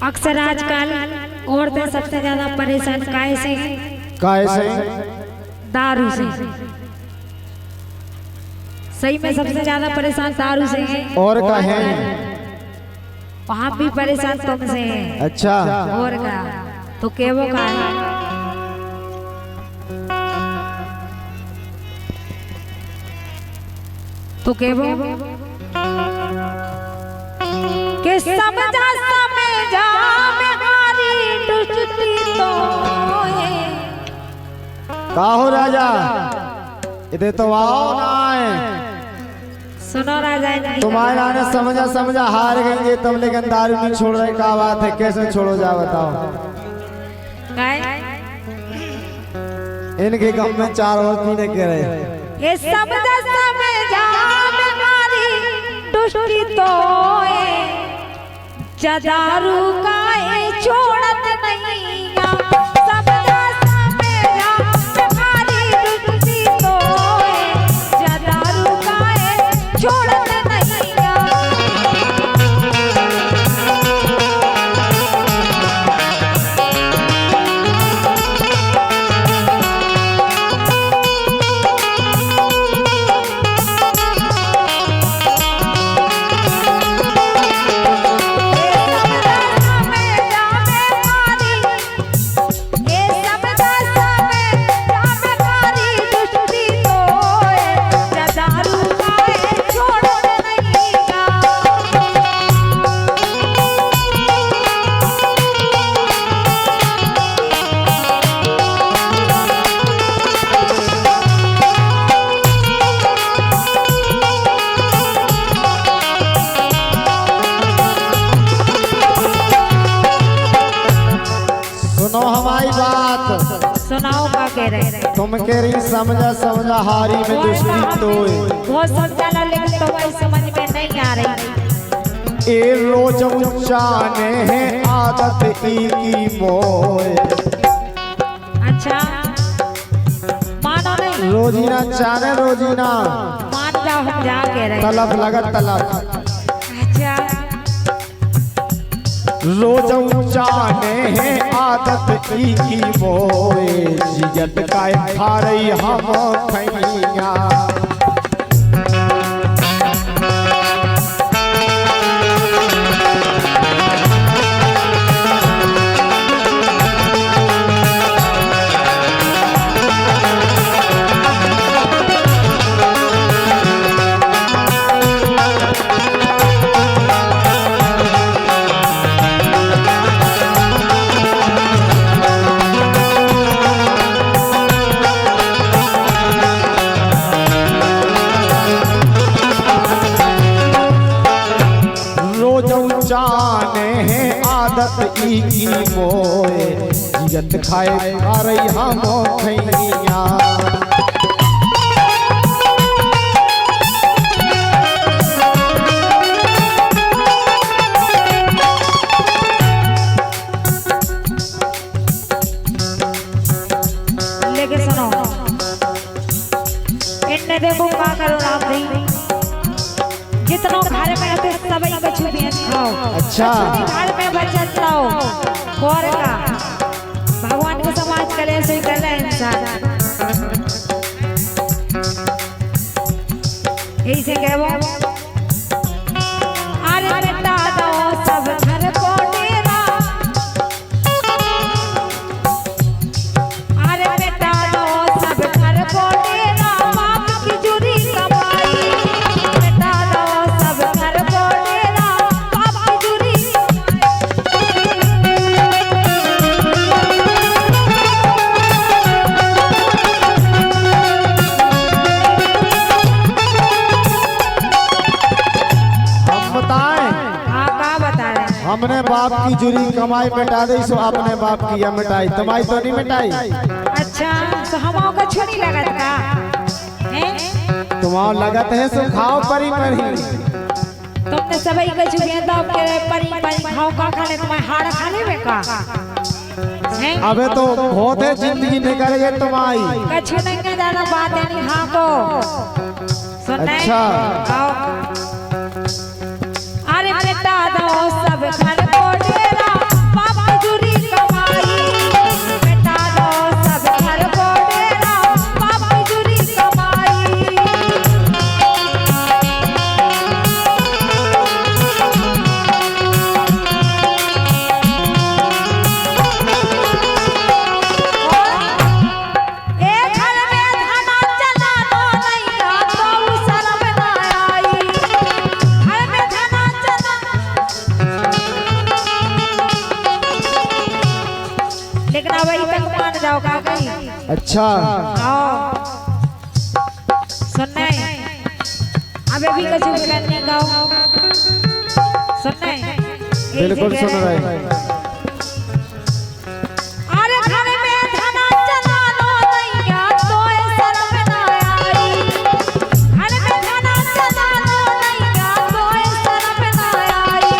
अक्सर आजकल औरतें सबसे ज्यादा परेशान काहे से? दारू से। सही में सबसे ज्यादा परेशान दारू से है। और का है? वहाँ भी परेशान तुमसे है। अच्छा। और का तो केवो का है? तो केवो के समझा समझा मेरी दुष्टी तो है। का हो राजा इधर तो आओ ना आए। सुनो राजा तुम्हारे आने समझा समझा हार गए तुम, लेकिन दारू नहीं छोड़ रहे। क्या बात है, कैसे छोड़ो जा बताओ। इनके गम में 4 और पीने के रहे। ये समझा समझा मेरी दुष्टी तो है। दारू का छोड़त नहीं समझा समझा मेरी दुष्टी तो है। दारू का छोड़त नहीं। सुनाओ का कह रहे? तुम कह रही समझा समझा हारी में दुष्टी तो बहुत समझाना, लेकिन तो वही समझ में नहीं आ रही। ए रोज उचाने हैं आदत की मोए। अच्छा मानो नहीं? रोजीना चाने रोजीना मान जाओ, हम जा कह रहे। तलब लगत तलब। अच्छा रोज जाने हैं आदत की मोए। जियत का खा रही हम खैया। जाने हैं आदत की मोए। जियत खाए खा रही हम खैया। लेके सुनो, इन्हें देखो क्या करो राम भाई। जितना घर में आते सभी कछु भी खाओ। अच्छा घर में बचत लाओ और का भगवान को समाज करे सही करे इंसान। यही से कहबो अरे बेटा दो सब घर को डेरा। अरे बेटा दो सब घर को डेरा। बाप की जुरी कमाई। बेटा दो सब घर को डेरा। बाप की जुरी हमने बाप की जुरी कमाई मिटा दी, सो अपने बाप की या मिटाई। तुम्हारी तो नहीं मिटाई। अच्छा तो हम का छोड़ी लगत का हैं? तुम्हारा लगत है सो खाओ परी परी। तुमने सभी का जुगे दो के परी परी खाओ का खाने तुम्हारे हाड़ खाने में का हैं? अबे तो बहुत है जिंदगी निकल गई तुम्हारी। कछु नहीं के ज्यादा बात है नहीं। हाँ को सुनने। अच्छा अरे बेटा दो सब घर को डेरा। लेकिन अब वही तक मान जाओ का गई। अच्छा आओ सुनना है अबे भी कुछ करने गाओ सुनना है बिल्कुल सुन रहे हैं। अरे घर में धना चला लो नैया तो शर्म ना आई। घर में धना चला लो नैया तो शर्म ना आई।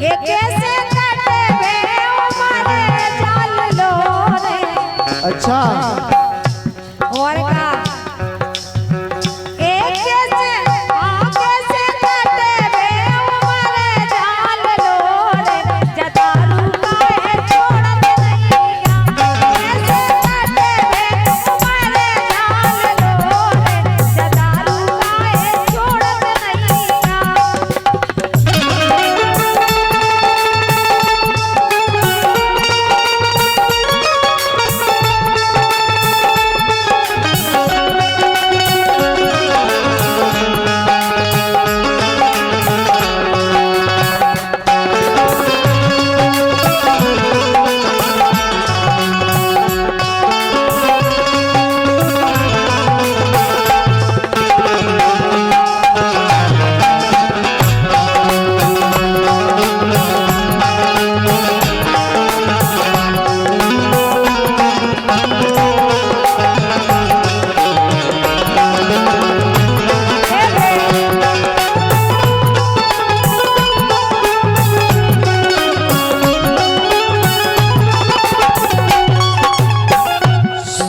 एक कैसे कटे वे उमरे जाल लो रे। अच्छा और का एक कैसे कैसे कटे वे उमरे जाल लो रे। जतारू काहे छोड़त नैया कैसे कटे वे उमरे जाल लो रे। जतारू काहे छोड़त नैया।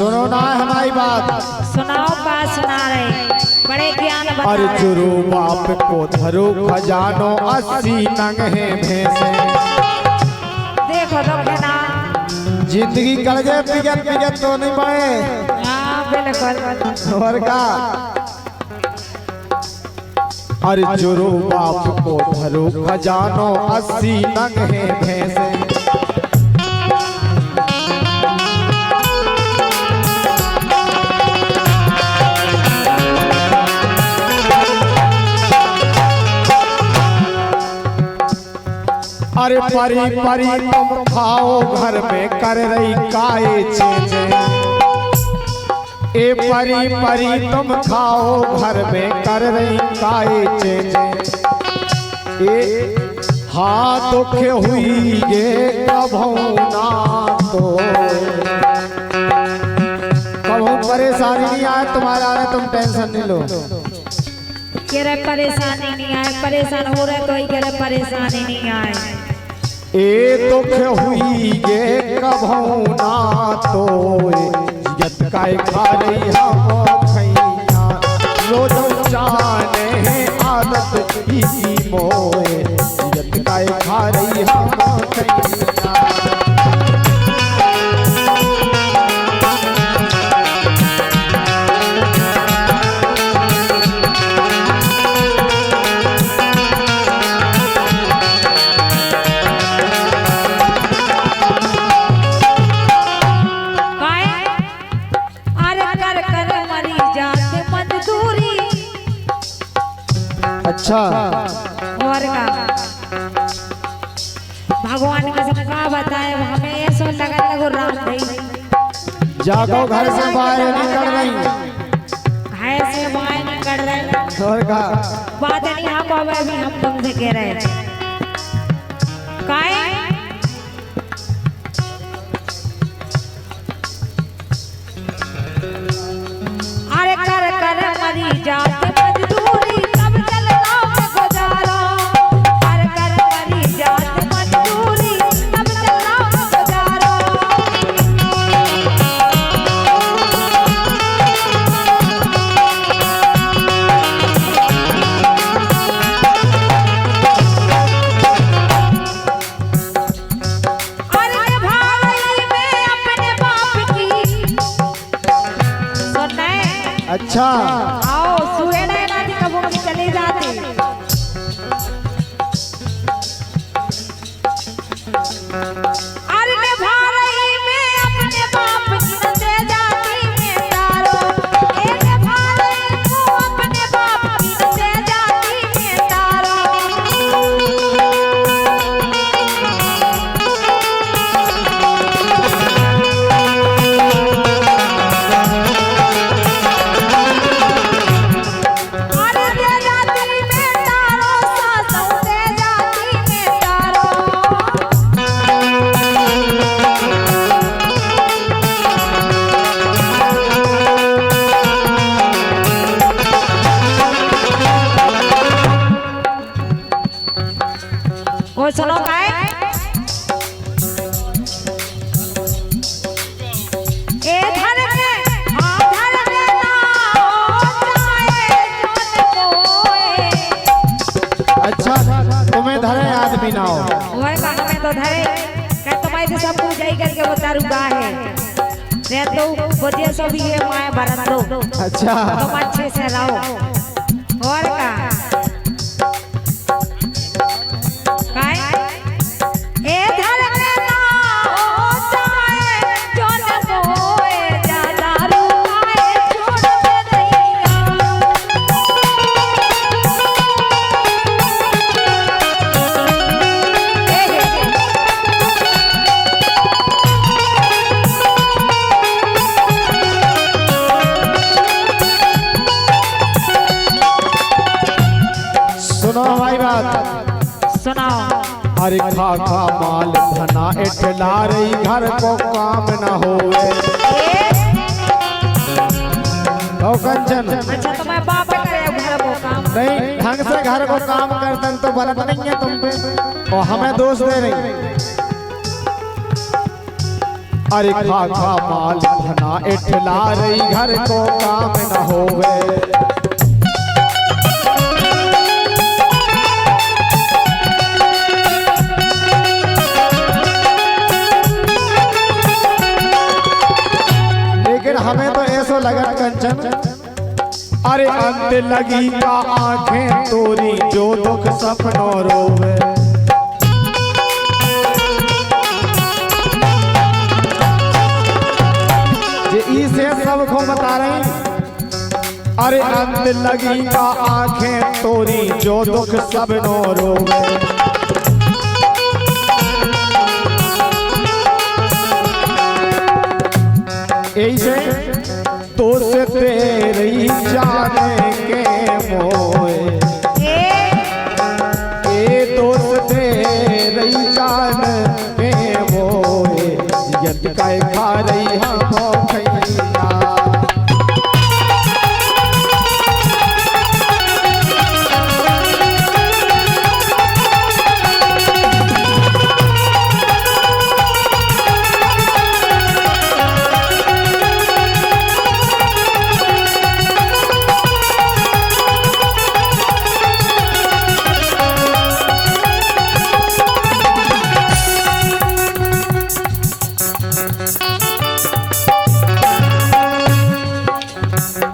सुनो ना हमारी बात। सुनाओ बात सुना रहे बड़े ज्ञान बता अरे रहे। चुरू बाप को धरो खजानो 80 नंग है भैंसे। देखो तो कहना जिंदगी कर गए पिगत पिगत तो नहीं पाए हाँ बिल्कुल। और का। अरे चुरू बाप को धरो खजानो 80 नंग है भैंसे। अरे परी परी तुम खाओ घर में कर रही काए चेचे। ए परी परी तुम खाओ घर में कर रही काए चेचे। ए हाँ दुख हुई गे कभू ना तो कभू परेशानी नहीं आए तुम्हारा आए तुम टेंशन नहीं लो। कह रहे परेशानी नहीं आए परेशान हो रहे कोई कह रहे परेशानी नहीं आए। ए दुख हुई गे कभू ना तो यत काय खा रही हम खैया। रोज जाने आदत ही मोए यत काय खा रही हम खैया। अच्छा और का भगवान का सबका बताए हमें ऐसा लगा लगो राम नहीं जागो घर से बाहर निकल रही घर से बाहर निकल रहे और का बात नहीं हम बाबा भी हम तुमसे कह रहे हैं काहे अरे कर कर मरी जात मजदूरी तब चल रहा गुजारा। कर कर मरी जात मजदूरी तब चल रहा गुजारा। अरे भाई मैं अपने बाप की सुनना है। अच्छा आओ सुए ना जी कब हम चले जाते। अरे भाई मैं अपने बाप तो धरे कह तो मैं तो सब कुछ जाई करके वो दारू गा है रे तो बजे सब ये माय भरत दो अच्छा तो अच्छे से रहो और का काय ए धर में ना हो जाए जो न होए जा दारू आए छोड़ दे सुनो हमारी बात सुनाओ अरे खा खा माल धना इठला रही घर को काम न होवे ओ कंचन अच्छा तो मैं बाप करे घर को काम नहीं ढंग से घर को काम करतन तो बरत नहीं है तुम पे और हमें दोष दे रही अरे खा खा माल धना इठला रही घर को काम न होवे हमें तो ऐसा लगा कंचन अरे अंत लगी का आंखें तोरी जो दुख सपनों रोवे ये से सबको बता रही अरे अंत लगी का आंखें तोरी जो दुख सपनों रोवे ऐसे तो से तेरी जाने के मोए ए तो से तेरी जान के मोए यद काय खा रही हम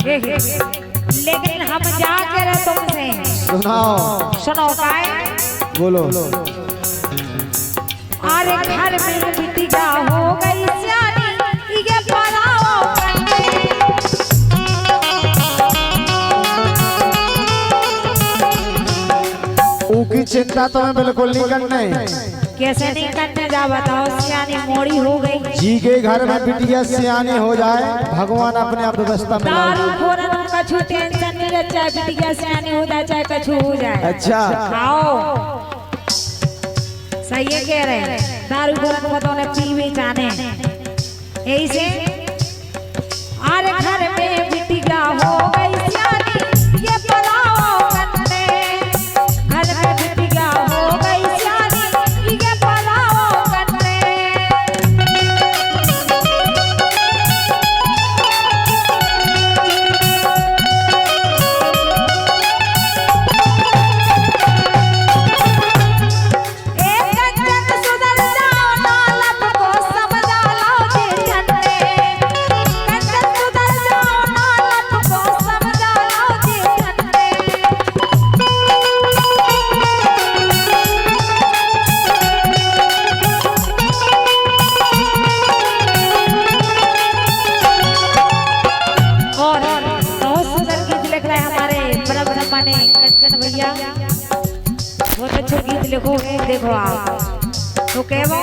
खैया लेकिन हम जाके रहे तुमसे सुनाओ सुनो काय बोलो अरे घर में बिटिया हो गई सियानी ये पराओ ऊकी चिंता तो मैं बिल्कुल नहीं करना है कैसे नहीं करने जा बताओ सियानी मोड़ी हो गई जी के घर में बिटिया सियानी हो जाए भगवान अपने आप व्यवस्था में दारू खोरन कछु टेंशन नहीं रहता चाहे बिटिया सियानी हो जाए चाहे कछु हो जाए अच्छा खाओ सही है कह रहे हैं दारू खोरन को तो उन्हें पीवे जाने यही से अरे घर में बिटिया हो गई सियानी ये पलाओ करने घर में बिटिया हो गई सियानी ये पलाओ करने कंचन भैया बहुत अच्छा गीत लिखोगे देखो आप तो कहवा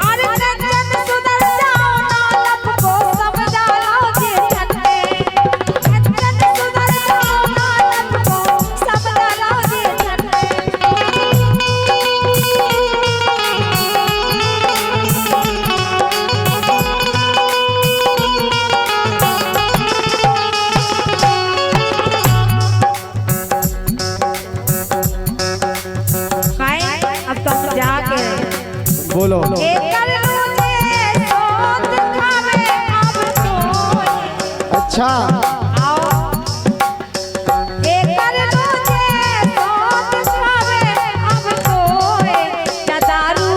अरे कंचन सुधर जाओ ना लब को समझा लो जी छन्ने कंचन सुधर जाओ ना लब को समझा लो जी छन्ने बोलो अच्छा दारू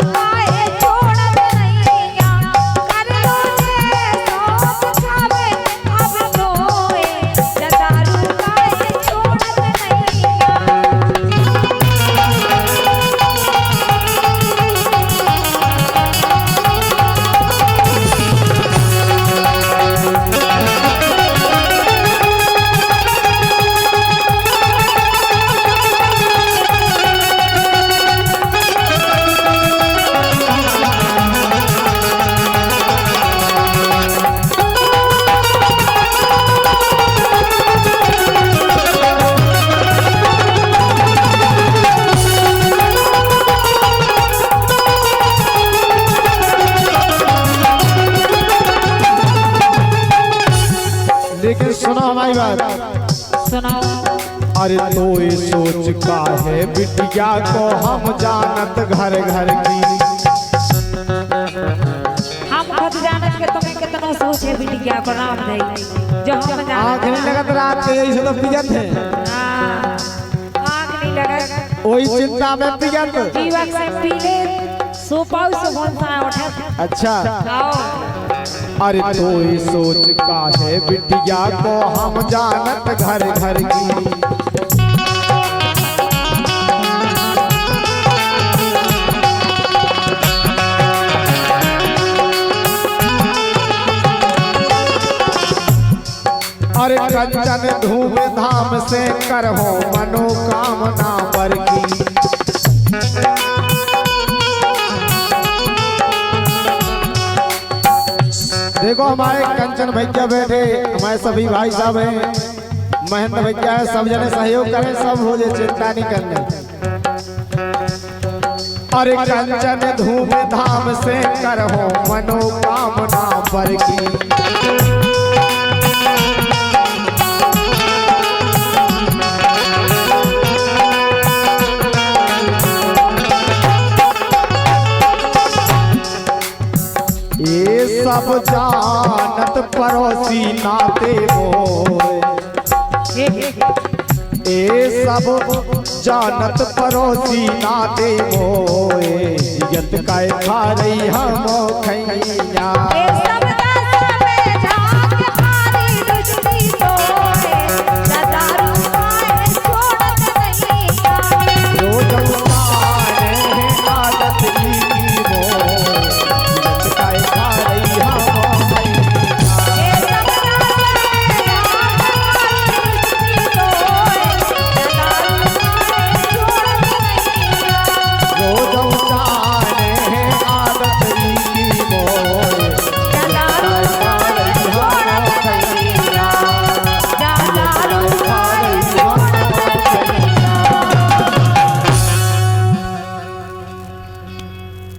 सुनो हमारी बात। सुनाओ। अरे तो ये सोच का है बिटिया को हम जानत घर घर की। हम खुद जानत के तुम्हें कितना सोच है बिटिया को नाम दे जो हम जानत। आँख नहीं लगत रात के यही से तो पिजत है। आँख नहीं लगत वही चिंता में पिजत। जीवन से पीले सोपाऊ से बोलता उठा। अच्छा आओ। अरे तो ये सोच का है बिटिया को हम जानत घर घर की। अरे कंचन धूम धाम से करहो मनोकामना बर की। देखो हमारे कंचन भैया बैठे, हमारे सभी भाई साहब हैं, महेंद्र भैया है, सब जने सहयोग करें, सब हो जाए, चिंता नहीं करने। अरे कंचन धूम धाम से करहो मनोकामना बर की। ये सब जानत पड़ोसी नाते मोए। ये सब जानत पड़ोसी नाते मोए। इज्जत काय खा रही हम खैया।